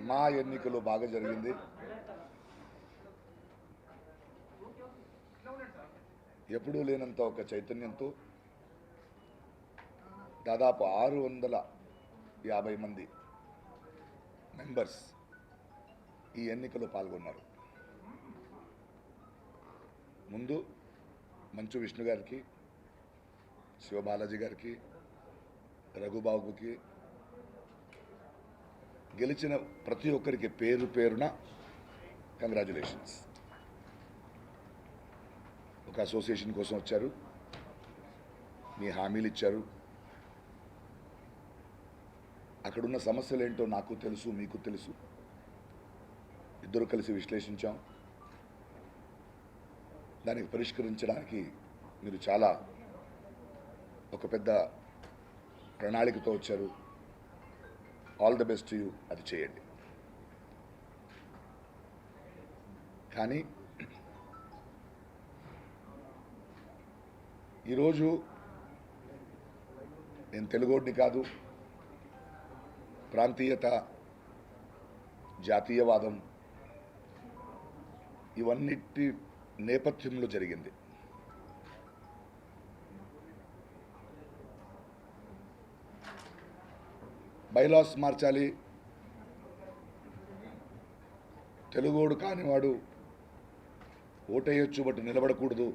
మా ఎన్నికలు బాగా జరిగింది. ఎప్పుడూ లేనంత ఒక చైతన్యంతో దాదాపు 650 మంది మెంబర్స్ ఈ ఎన్నికలో పాల్గొన్నారు. ముందు మంచు విష్ణు గారికి, శివబాలాజీ గారికి, రఘుబాబుకి, గెలిచిన ప్రతి ఒక్కరికి పేరు పేరున కంగ్రాచులేషన్స్. ఒక అసోసియేషన్ కోసం వచ్చారు, మీ హామీలు ఇచ్చారు. అక్కడున్న సమస్యలు ఏంటో నాకు తెలుసు, మీకు తెలుసు. ఇద్దరు కలిసి విశ్లేషించాం. దానికి పరిష్కరించడానికి మీరు చాలా ఒక పెద్ద ప్రణాళికతో వచ్చారు. All the best you. అది చేయండి. కానీ ఈరోజు నేను తెలుగోడిని కాదు, ప్రాంతీయత, జాతీయవాదం ఇవన్నిటి నేపథ్యంలో జరిగింది. బైలాస్ మార్చాలి, తెలుగోడు కానివాడు ఓటేయొచ్చు బట్ నిలబడకూడదు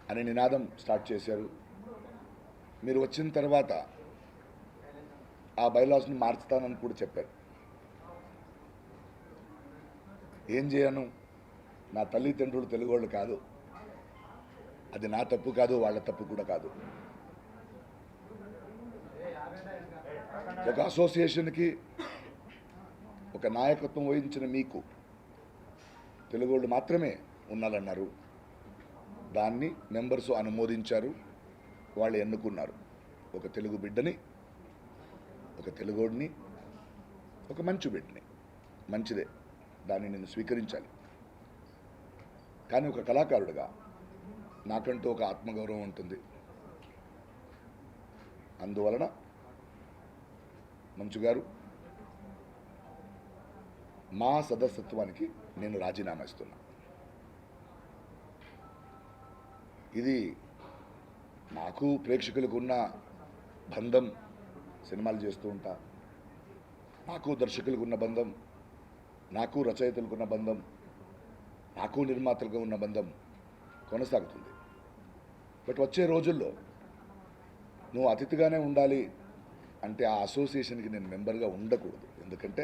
అనే నినాదం స్టార్ట్ చేశారు. మీరు వచ్చిన తర్వాత ఆ బైలాస్ని మార్చుతానని కూడా చెప్పారు. ఏం చేయను, నా తల్లిదండ్రులు తెలుగోళ్ళు కాదు, అది నా తప్పు కాదు, వాళ్ళ తప్పు కూడా కాదు. ఒక అసోసియేషన్కి ఒక నాయకత్వం వహించిన మీకు తెలుగోళ్ళు మాత్రమే ఉండాలన్నారు. దాన్ని మెంబర్స్ అనుమోదించారు, వాళ్ళు ఎన్నుకున్నారు. ఒక తెలుగు బిడ్డని, ఒక తెలుగోడిని, ఒక మంచు బిడ్డని. మంచిదే, దాన్ని నేను స్వీకరించాలి. కానీ ఒక కళాకారుడిగా నాకంటూ ఒక ఆత్మగౌరవం ఉంటుంది. అందువలన మంచు గారు, మా సదస్యత్వానికి నేను రాజీనామా ఇస్తున్నా. ఇది నాకు ప్రేక్షకులకు ఉన్న బంధం, సినిమాలు చేస్తూ ఉంటా, నాకు దర్శకులకు ఉన్న బంధం, నాకు రచయితలకు ఉన్న బంధం, నాకు నిర్మాతలకు ఉన్న బంధం కొనసాగుతుంది. బట్ వచ్చే రోజుల్లో నువ్వు అతిథిగానే ఉండాలి అంటే ఆ అసోసియేషన్కి నేను మెంబర్గా ఉండకూడదు. ఎందుకంటే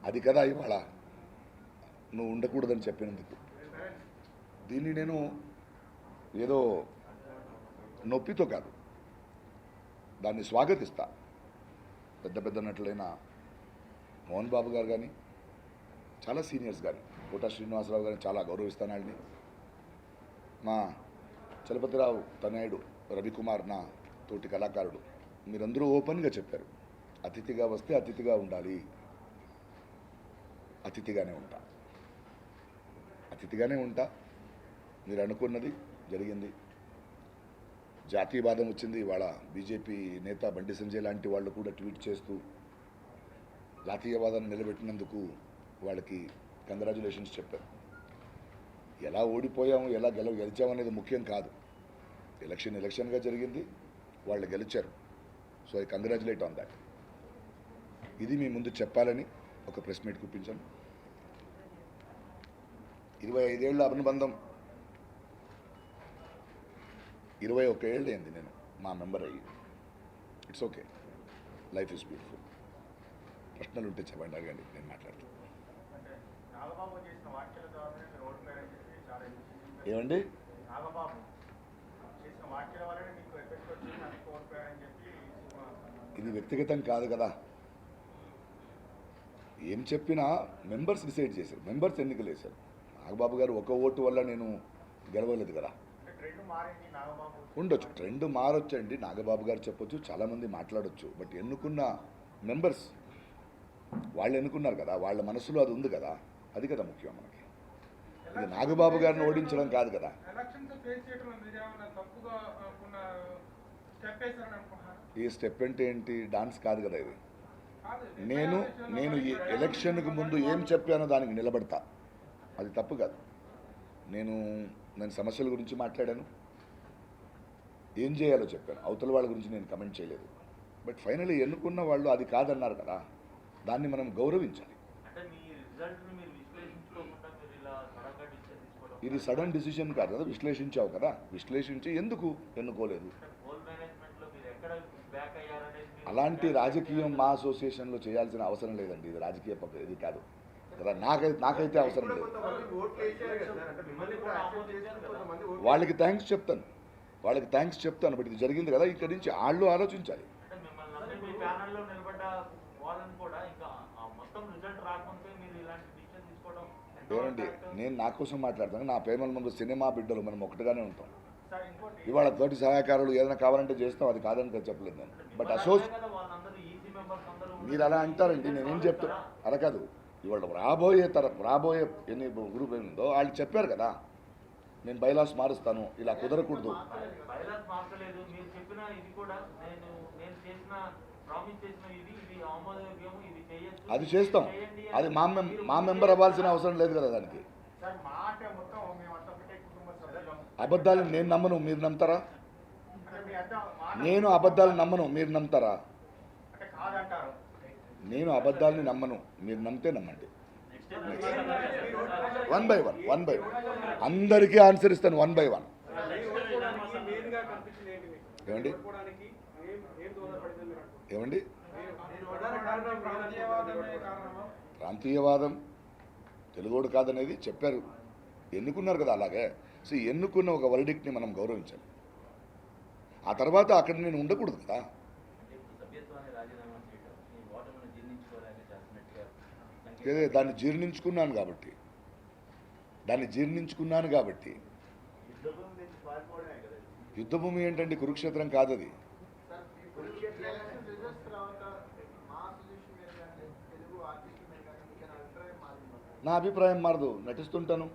అది కదా ఇవాళ నువ్వు ఉండకూడదని చెప్పినందుకు. దీన్ని నేను ఏదో నొప్పితో కాదు, దాన్ని స్వాగతిస్తా. పెద్ద పెద్ద నటులైన మోహన్ బాబు గారు కానీ, చాలా సీనియర్స్ కానీ, కోట శ్రీనివాసరావు గారిని చాలా గౌరవిస్తాను. వాళ్ళని మా చలపతిరావు తనయుడు రవికుమార్, నా తోటి కళాకారుడు, మీరందరూ ఓపెన్గా చెప్పారు, అతిథిగా వస్తే అతిథిగా ఉండాలి. అతిథిగానే ఉంటా, అతిథిగానే ఉంటా. మీరు అనుకున్నది జరిగింది. జాతీయవాదం వచ్చింది. ఇవాళ బీజేపీ నేత బండి సంజయ్ లాంటి వాళ్ళు కూడా ట్వీట్ చేస్తూ జాతీయవాదాన్ని నిలబెట్టినందుకు వాళ్ళకి కంగ్రాచులేషన్స్ చెప్పారు. ఎలా ఓడిపోయాము, ఎలా గెలిచామనేది ముఖ్యం కాదు. ఎలక్షన్గా జరిగింది, వాళ్ళు గెలిచారు. So I congratulate on that. ఇది మీ ముందు చెప్పాలని ఒక ప్రెస్ మీట్ కూపించాను. 25 ఏళ్ళ అనుబంధం, 21 ఏళ్ళు అయింది నేను మా మెంబర్ అయ్యి. It's okay, life is beautiful. ప్రశ్నలు ఉంటే చెప్పండి, అడగండి, నేను మాట్లాడతాను. ఏమండి, ఇది వ్యక్తిగతం కాదు కదా. ఏం చెప్పినా మెంబర్స్ డిసైడ్ చేశారు, మెంబర్స్ ఎన్నికలు వేశారు. నాగబాబు గారు ఒక ఓటు వల్ల నేను గెలవలేదు కదా. ఉండొచ్చు, ట్రెండ్ మారొచ్చండి. నాగబాబు గారు చెప్పొచ్చు, చాలామంది మాట్లాడొచ్చు. బట్ ఎన్నుకున్న మెంబర్స్ వాళ్ళు ఎన్నుకున్నారు కదా, వాళ్ళ మనసులో అది ఉంది కదా, అది కదా ముఖ్యం మనకి. ఇది నాగబాబు గారిని ఓడించడం కాదు కదా. ఎలక్షన్స్ ఫేస్ చేయడంలో మీరేమన్నా తప్పుగా స్టెప్ వేశారని అనుకుంటున్నారు? ఈ స్టెప్ అంటే ఏంటి? డాన్స్ కాదు కదా ఇది. కాదు, నేను ఈ ఎలక్షన్కు ముందు ఏం చెప్పానో దానికి నిలబడతా. అది తప్పు కాదు. నేను సమస్యల గురించి మాట్లాడాను, ఏం చేయాలో చెప్పాను. అవతల వాళ్ళ గురించి నేను కమెంట్ చేయలేదు. బట్ ఫైనల్లీ ఎన్నుకున్న వాళ్ళు అది కాదన్నారు కదా, దాన్ని మనం గౌరవించాలి. ఇది సడన్ డిసిషన్ కాదు కదా, విశ్లేషించావు కదా, విశ్లేషించి ఎందుకు ఎన్నుకోలేదు. అలాంటి రాజకీయం మా అసోసియేషన్లో చేయాల్సిన అవసరం లేదండి. ఇది రాజకీయ పక్క ఇది కాదు కదా, నాకైతే అవసరం లేదు. వాళ్ళకి థ్యాంక్స్ చెప్తాను, బట్ ఇది జరిగింది కదా, ఇక్కడి నుంచి వాళ్ళు ఆలోచించాలి. ఏమండి, నేను నా కోసం మాట్లాడతాను. నా ప్రేమల ముందు సినిమా బిడ్డలు మనం ఒకటిగానే ఉంటాం. ఇవాళ తోటి సహాయకారులు ఏదైనా కావాలంటే చేస్తాం, అది కాదని చెప్పలేదు నేను. బట్ మీరు అలా అంటారండి, నేనేం చెప్తాను అలా కాదు. ఇవాళ రాబోయే ఎన్ని గ్రూప్ ఏముందో వాళ్ళు చెప్పారు కదా, నేను బైలాస్ మారుస్తాను, ఇలా కుదరకూడదు. అది చేస్తాం, అది మా మెంబర్ అవ్వాల్సిన అవసరం లేదు కదా దానికి. అబద్ధాలు నేను నమ్మను, మీరు నమ్ముతారా? నేను అబద్ధాలు నమ్మను, మీరు నమ్ముతారా? నేను అబద్ధాలని నమ్మను, మీరు నమ్మితే నమ్మండి. వన్ బై వన్ అందరికీ ఆన్సర్ ఇస్తాను, 1 by 1. ఏమండి ప్రాంతీయవాదం తెలుగోడు కాదనేది చెప్పారు, ఎన్నుకున్నారు కదా. అలాగే సో ఎన్నుకున్న ఒక వర్డిక్ట్ని మనం గౌరవించాలి. ఆ తర్వాత అక్కడ నేను ఉండకూడదు కదా. దాన్ని జీర్ణించుకున్నాను కాబట్టి యుద్ధభూమి ఏంటండి? కురుక్షేత్రం కాదది. నా అభిప్రాయం మారదు, నటిస్తుంటాను.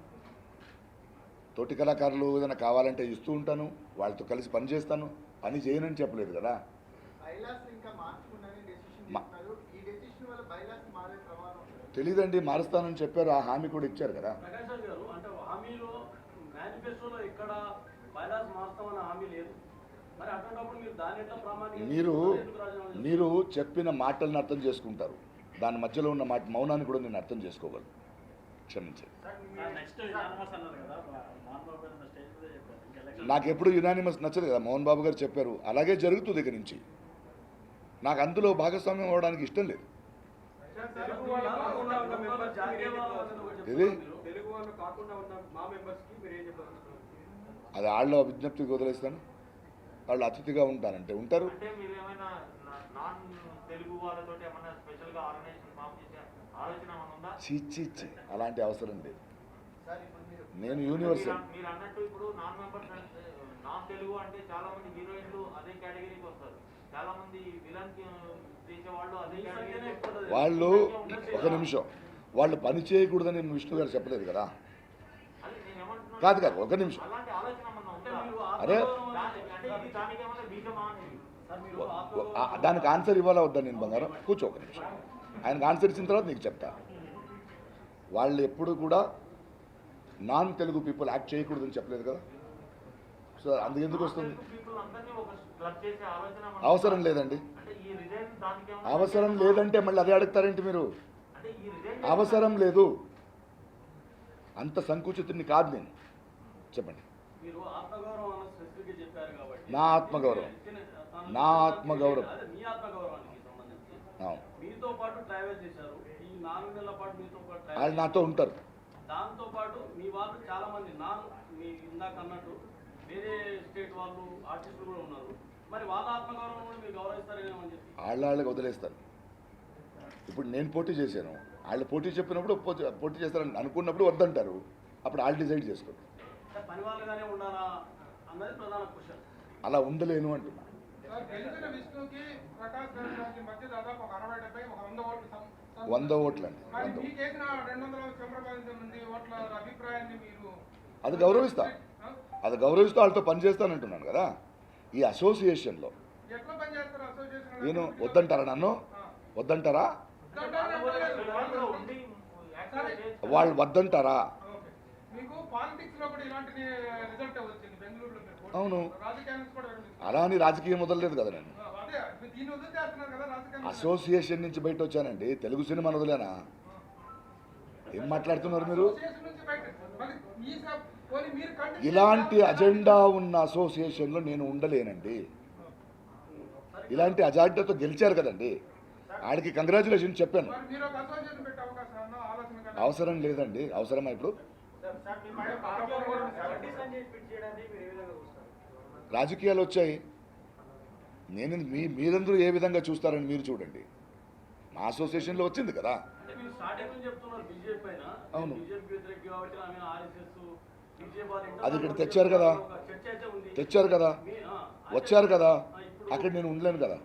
తోటి కళాకారులు ఏదైనా కావాలంటే ఇస్తూ ఉంటాను, వాళ్ళతో కలిసి పని చేస్తాను. పని చేయనని చెప్పలేదు కదా. తెలీదండి, మారుస్తానని చెప్పారు, ఆ హామీ కూడా ఇచ్చారు కదా. మీరు చెప్పిన మాటలను అర్థం చేసుకుంటారు, దాని మధ్యలో ఉన్న మౌనాన్ని కూడా నేను అర్థం చేసుకోగలను. క్షమించండి. నాకు ఎప్పుడు యునానిమస్ నచ్చదు కదా. మోహన్ బాబు గారు చెప్పారు, అలాగే జరుగుతుంది ఇక నుంచి. నాకు అందులో భాగస్వామ్యం అవ్వడానికి ఇష్టం లేదు. ఇది అది వాళ్ళ విజ్ఞప్తికి వదిలేస్తాను. వాళ్ళు అతిథిగా ఉంటారంటే ఉంటారు. చీ అలాంటి అవసరం లేదు. నేను యూనివర్సల్. వాళ్ళు ఒక నిమిషం, వాళ్ళు పని చేయకూడదని విష్ణు గారు చెప్పలేదు కదా. కాదు ఒక నిమిషం. అరే దానికి ఆన్సర్ ఇవ్వాలా వద్దా? నేను బంగారం కూర్చో ఒక నిమిషం. ఆయనకు ఆన్సర్ ఇచ్చిన తర్వాత నీకు చెప్తా. వాళ్ళు ఎప్పుడు కూడా నాన్ తెలుగు పీపుల్ యాక్ట్ చేయకూడదని చెప్పలేదు కదా. సో అందుకెందుకు వస్తుంది? అవసరం లేదండి. అవసరం లేదంటే మళ్ళీ అదే అడుగుతారేంటి మీరు? అవసరం లేదు, అంత సంకుచితుడిని కాదు నేను. చెప్పండి. నా ఆత్మగౌరవం వాళ్ళు నాతో ఉంటారు. దాంతో పాటు మీ వాళ్ళు చాలా మంది ఇందాక అన్నట్టు వేరే స్టేట్ వాళ్ళు ఆర్టిస్టులు కూడా ఉన్నారు. మరి వాళ్ళ ఆత్మగౌరవం కూడా మీరు గౌరవిస్తారేమని చెప్పి వాళ్ళకి వదిలేస్తారు. ఇప్పుడు నేను పోటీ చేశాను, వాళ్ళు పోటీ చెప్పినప్పుడు పోటీ చేస్తారని అనుకున్నప్పుడు వద్దంటారు, అప్పుడు వాళ్ళు డిసైడ్ చేసుకోండి. పని వాళ్ళగానే ఉండాలా అన్నది ప్రధాన క్వశ్చన్. అలా ఉండలేను అంటున్నా. గెలిచిన విష్ణుకి ప్రకాష్ గారి మధ్య దాదాపు 60-70 100 ఓట్లు అండి. మీకేసిన 200 ఓట్ల అభిప్రాయాన్ని మీరు అది గౌరవిస్తా. అది గౌరవిస్తూ వాళ్ళతో పనిచేస్తానంటున్నాను కదా. ఈ అసోసియేషన్లో ఎట్లా పని చేస్తారు అసోసియేషన్? నేను వద్దంటారా? నన్ను వద్దంటారా? వాళ్ళు వద్దంటారా? ఓకే. మీకు పాలిటిక్స్ లో కూడా ఇలాంటి రిజల్ట్ వచ్చింది బెంగళూరులో. మీరు అవును. రాజకీయానికి కూడా విరమించారు. అలా అని రాజకీయం వదలలేదు కదా నేను. అదే మీరు దీన్ని వదిలేస్తున్నారు కదా రాజకీయాన్ని. అసోసియేషన్ నుంచి బయట వచ్చానండి. తెలుగు సినిమా వదిలేనా? ఏం మాట్లాడుతున్నారు మీరు? అసోసియేషన్ నుంచి బయట మరి ఈ పోనీ మీరు కంటిన్యూ ఇలాంటి అజెండా ఉన్న అసోసియేషన్లో నేను ఉండలేనండి. ఇలాంటి అజెండాతో గెలిచారు కదండి, ఆడికి కంగ్రాచులేషన్ చెప్పాను. మరి మీరు ఒక అసోసియేషన్ పెట్టే అవకాశం ఆలోచన కదా? అవసరం లేదండి. అవసరమా ఇప్పుడు? రాజకీయాలు వచ్చాయి. నేను మీరందరూ ఏ విధంగా చూస్తారని మీరు చూడండి. మా అసోసియేషన్లో వచ్చింది కదా. అంటే మీరు స్టార్టింగ్ నుంచి చెప్తున్నారు బీజేపీ పైన. అవును. బీజేపీ వ్యతిరేక కాబట్టి ఆమె ఆర్ఎస్ఎస్ బీజేపీ వాళ్ళు అది ఇక్కడ తెచ్చారు కదా. చర్చ అయితే ఉంది. తెచ్చారు కదా, వచ్చారు కదా. అక్కడ నేను ఉండలేను కదా.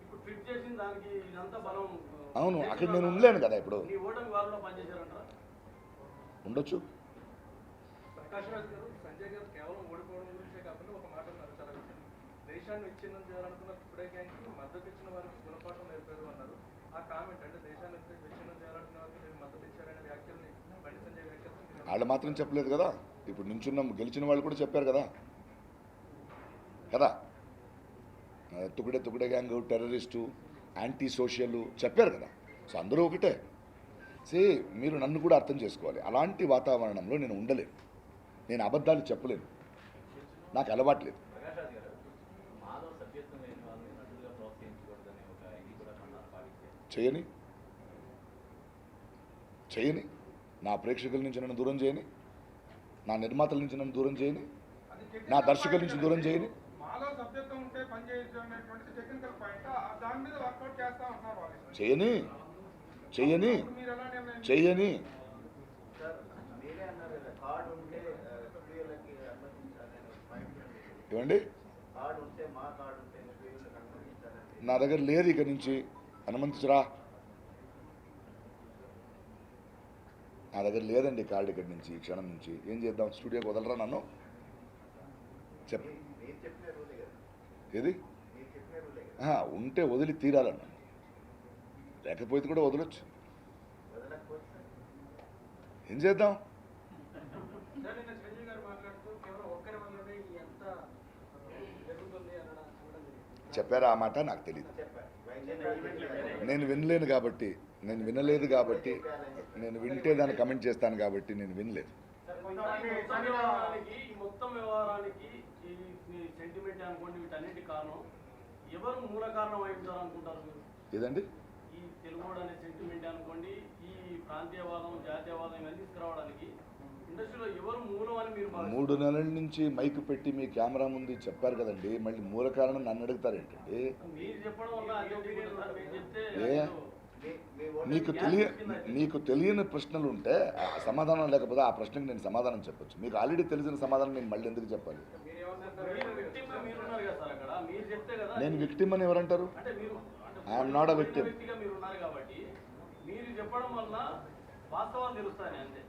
ఇప్పుడు ఫిట్ చేసిన దానికి ఇదంతా బలం. అవును, అక్కడ నేను ఉండలేను కదా. ఇప్పుడు మీ ఓటమి వారిలో పనిచేశారంటారా? ఉండొచ్చు. ప్రకాష్ రాజ్ గారు, సంజయ్ గారు కేవలం ఓడిపోవడం గురించే కాకుండా ఒక మాట అన్నారు చాలా విషయం. దేశాన్ని విచ్ఛిన్నం చేయాలనుకున్న టుడే గ్యాంగ్కి మద్దతు ఇచ్చిన వారికి గుణపాఠం నేర్పారు అన్నారు. ఆ కామెంట్ అంటే దేశాన్ని విచ్ఛిన్నం చేయాలనుకున్న వారికి మీరు మద్దతు ఇచ్చారనే వ్యాఖ్యల్ని బండి సంజయ్ వ్యాఖ్యలు వాళ్ళు మాత్రం చెప్పలేదు కదా. ఇప్పుడు నించున్న గెలిచిన వాళ్ళు కూడా చెప్పారు కదా కదా. తుకుడే గ్యాంగ్, టెర్రరిస్టు, యాంటీ సోషల్ చెప్పారు కదా. సో అందరూ ఒకటే. మీరు నన్ను కూడా అర్థం చేసుకోవాలి. అలాంటి వాతావరణంలో నేను ఉండలేను. నేను అబద్ధాలు చెప్పలేను. నాకు అలవాట్లేదు. చేయని చేయని నా ప్రేక్షకుల నుంచి నన్ను దూరం చేయని, నా నిర్మాతల నుంచి నన్ను దూరం చేయని, నా దర్శకుల నుంచి దూరం చేయని. మాలో సభ్యత్వం ఉంటే పని చేయొచ్చు అనేటువంటి టెక్నికల్ పాయింట్ దాని మీద వర్కౌట్ చేస్తా ఉంటున్నారు వాళ్ళు. చేయని చెయ్యని మీరు ఎలా నిర్ణయం చెయ్యని ఏమండి? నా దగ్గర లేదు. ఇక నుంచి అనుమతించరా? నా దగ్గర లేదండి కార్డు. ఇక్కడి నుంచి ఈ క్షణం నుంచి ఏం చేద్దాం? స్టూడియోకి వదలరా నన్ను? చెప్ ఏది? ఉంటే వదిలి తీరాలన్నా, లేకపోతే కూడా వదలొచ్చు. ఏం చేద్దాం? సార్, నిన్న చిరంజీవి గారు మాట్లాడుతూ కేవలం ఒక్కరి వల్లనే ఈ అంతా జరుగుతుంది అనడం జరిగింది. చెప్పారా ఆ మాట? నాకు తెలియదు. నేను వినలేను కాబట్టి, నేను వినలేదు కాబట్టి, నేను వింటే దాన్ని కమెంట్ చేస్తాను కాబట్టి నేను వినలేదు. ఈ మొత్తం వ్యవహారానికి ఈ సెంటిమెంట్ అనుకోండి, వీటన్నిటి కారణం ఎవరు మూల కారణం అయి ఉంటారు అనుకుంటారు మీరు? ఏదండి? ఈ తెలుగువాడు అనే సెంటిమెంట్ అనుకోండి, ఈ ప్రాంతీయవాదం, జాతీయవాదం ఇవన్నీ తీసుకురావడానికి ఇండస్ట్రీలో ఎవరు మూలం అని మీరు 3 నెలల నుంచి మైక్ పెట్టి మీ కెమెరా ముందు చెప్పారు కదండి. మళ్ళీ మూల కారణం నన్ను అడుగుతారు ఏంటండి? మీరు చెప్పడం వల్ల అదే ఉంటుంది సార్. మీరు చెప్తే నీకు తెలియని ప్రశ్నలు ఉంటే ఆ సమాధానం లేకపోతే ఆ ప్రశ్నకు నేను సమాధానం చెప్పొచ్చు. మీకు ఆల్రెడీ తెలిసిన సమాధానం నేను మళ్ళీ ఎందుకు చెప్పాలి? మీరున్నారు కదా సార్ అక్కడ, మీరు చెప్తే కదా. నేను విక్టిమ్ అని ఎవరంటారు? అంటే మీరు ఐఎమ్ నాట్ అ విక్టిమ్. వ్యక్తిగా మీరు ఉన్నారు కాబట్టి మీరు చెప్పడం వల్ల వాస్తవాలు తెలుస్తాయి అంతే.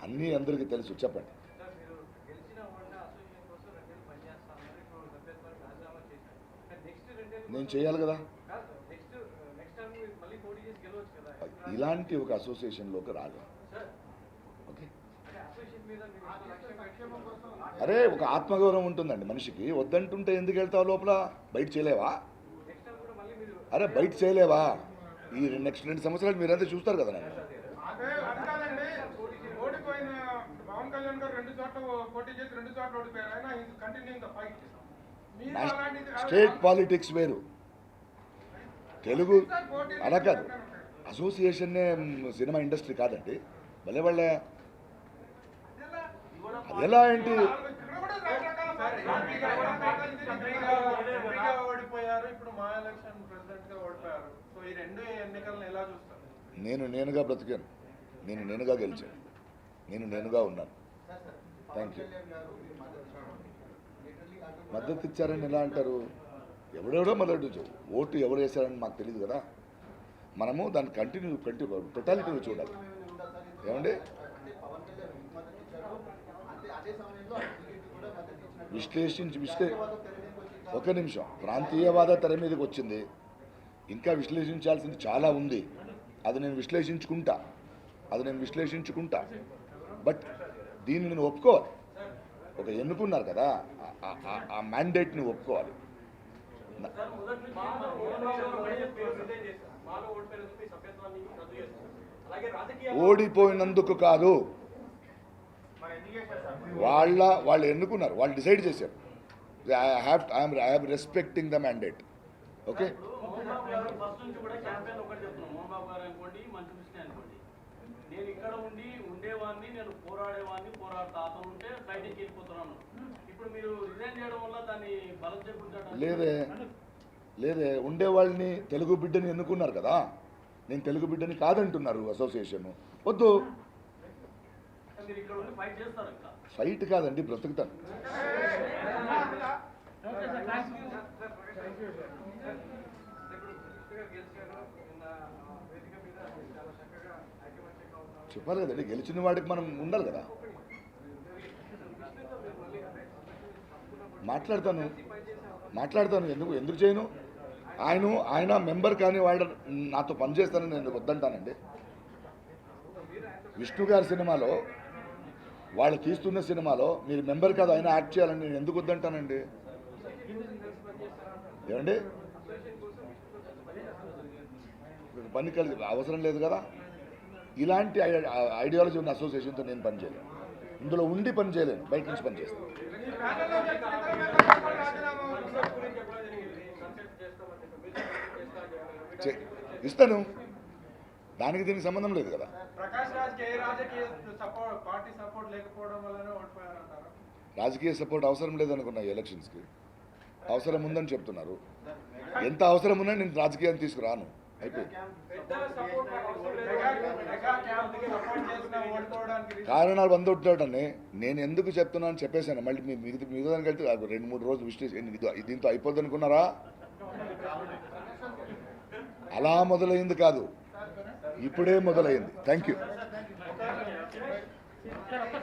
అన్నీ అందరికీ తెలుసు. చెప్పండి. సార్, మీరు గెలిచిన ఓడిన అసోసియేషన్ కోసం 2 నెలలు పనిచేస్తామన్నారు. ఇప్పుడు సభ్యత్వానికి రాజీనామా చేశారు. నెక్స్ట్ 2 నెలలు నేను చేయాలి కదా. నెక్స్ట్ టైం మళ్ళీ పోటీ చేసి గెలవచ్చు కదా. ఇలాంటి ఒక అసోసియేషన్లోకి రాదు. ఓకే, అంటే అసోసియేషన్ మీద మీరు లక్ష్యం సంక్షేమం కోసం అరే ఒక ఆత్మగౌరవం ఉంటుందండి మనిషికి. వద్దంటుంటే ఎందుకు వెళ్తావు లోపల? బయట చేయలేవా? నెక్స్ట్ టైం కూడా మళ్ళీ మీరు అరే బయట చేయలేవా? ఈ నెక్స్ట్ 2 సంవత్సరాలు మీరంతా చూస్తారు కదా నన్ను. అదే అది కాదండి. ఓడిపోయిన పవన్ కళ్యాణ్ గారు 2 చోట్ల పోటీ చేసి 2 చోట్ల ఓడిపోయారు. అయినా ఈజ్ కంటిన్యూయింగ్ ద ఫైట్. మీరు అలాంటిది స్టేట్ పాలిటిక్స్ వేరు, తెలుగు అలా కాదు. అసోసియేషన్నే సినిమా ఇండస్ట్రీ కాదండి. భలే వాళ్ళే. ఎలా ఏంటి? ఓడిపోయారు. ఇప్పుడు మా ఎలక్షన్ ప్రెసిడెంట్ గా ఓడిపోయారు. సో ఈ 2 ఎన్నికలను ఎలా చూస్తారు? నేనుగా బ్రతికాను. నేనుగా గెలిచాను. నేనుగా ఉన్నాను. Thank you. మద్దతు ఇచ్చారని ఎలా అంటారు? ఎవడెవడో మద్దతు ఇచ్చారు. ఓటు ఎవరు వేశారని మాకు తెలియదు కదా. మనము దాన్ని కంటిన్యూ టోటాలిటీలో చూడాలి. ఏమండి? ఒక నిమిషం, ప్రాంతీయవాద తెర మీదకి వచ్చింది, ఇంకా విశ్లేషించాల్సింది చాలా ఉంది. అది నేను విశ్లేషించుకుంటా. బట్ దీన్ని నేను ఒప్పుకోవాలి. ఒక ఎన్నుకున్నారు కదా, ఆ మ్యాండేట్ని ఒప్పుకోవాలి. సార్, మొదటి నుంచి మోహన్ బాబు గారు వైఎస్ పేరు రిజైన్ చేశారు. మాలో ఓడిపోయినందుకు మీ సభ్యత్వాన్ని రద్దు చేస్తారు. అలాగే రాజకీయ ఓడిపోయినందుకు కాదు, వాళ్ళు ఎన్నుకున్నారు, వాళ్ళు డిసైడ్ చేశారు. I'm respecting the mandate. Okay, ఇప్పుడు మోహన్ బాబు గారు ఫస్ట్ నుంచి కూడా క్యాంపెయిన్ ఒకటి చెప్తున్నాం. మోహన్ బాబు గారు అనుకోండి, మంచి విషయం అనుకోండి, నేను ఇక్కడ ఉండేవాడిని, నేను పోరాడతా, అతను ఉంటే బయటికి వెళ్ళిపోతున్నాను. ఇప్పుడు మీరు రిజైన్ చేయడం వల్ల దాన్ని బలం చేకూర్చడం లేదే ఉండేవాళ్ళని తెలుగు బిడ్డని ఎన్నుకున్నారు కదా, నేను తెలుగు బిడ్డని కాదంటున్నారు అసోసియేషన్. వద్దు, మీరు ఇక్కడ ఉండి ఫైట్ చేస్తారు. ఇంకా ఫైట్ కాదండి, బ్రతుకుతాను. చెప్పాలి కదండి, గెలిచిన వాడికి మనం ఉండాలి కదా. మాట్లాడతాను ఎందుకు చేయను. ఆయన మెంబర్ కానీ వాళ్ళ నాతో పనిచేస్తానని నేను వద్దంటానండి. విష్ణు గారి సినిమాలో, వాళ్ళు తీస్తున్న సినిమాలో మీరు మెంబర్ కాదు, ఆయన యాక్ట్ చేయాలని నేను ఎందుకు వద్దంటానండి. ఏమండి, పని కలిసి అవసరం లేదు కదా. ఇలాంటి ఐడియాలజీ ఉన్న అసోసియేషన్తో నేను పనిచేయలేను. ఇందులో ఉండి పని చేయలేను, బయట నుంచి పని చేస్తాను. ఇస్తాను, దానికి దీనికి సంబంధం లేదు కదా. ప్రకాష్ రాజ్ ఏ రాజకీయ పార్టీ సపోర్ట్ లేకపోవడం వల్లనే ఓడిపోయారంటారు. రాజకీయ సపోర్ట్ అవసరం లేదనుకున్నా ఎలక్షన్స్కి. అవసరం ఉందని చెప్తున్నారు. ఎంత అవసరం ఉన్నా నేను రాజకీయాన్ని తీసుకురాను. అయిపోయింది. కారణాలు వందొట్టాడని నేను ఎందుకు చెప్తున్నాను చెప్పేశాను. మళ్ళీ మిగతా దానికి వెళ్తే 2-3 రోజులు విశ్లేషణ దీంతో అయిపోద్ది అనుకున్నారా? అలా మొదలైంది కాదు, ఇప్పుడే మొదలైంది. Thank you. సార్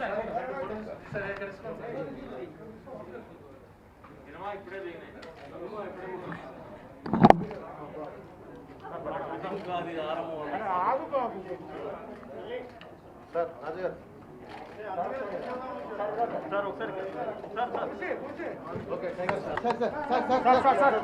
ఒకసారి